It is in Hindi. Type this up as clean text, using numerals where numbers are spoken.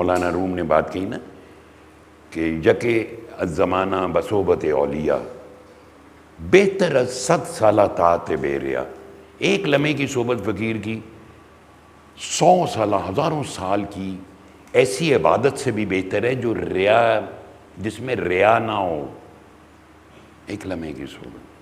मौलाना रूम ने बात कही ना कि यके ज़माना बसोबत औलिया बेहतर 7 साल तात बेरिया। एक लम्हे की सोबत फ़कीर की 100 साल, हज़ारों साल की ऐसी इबादत से भी बेहतर है जो रिया, जिसमें रिया ना हो। एक लम्हे की सोबत।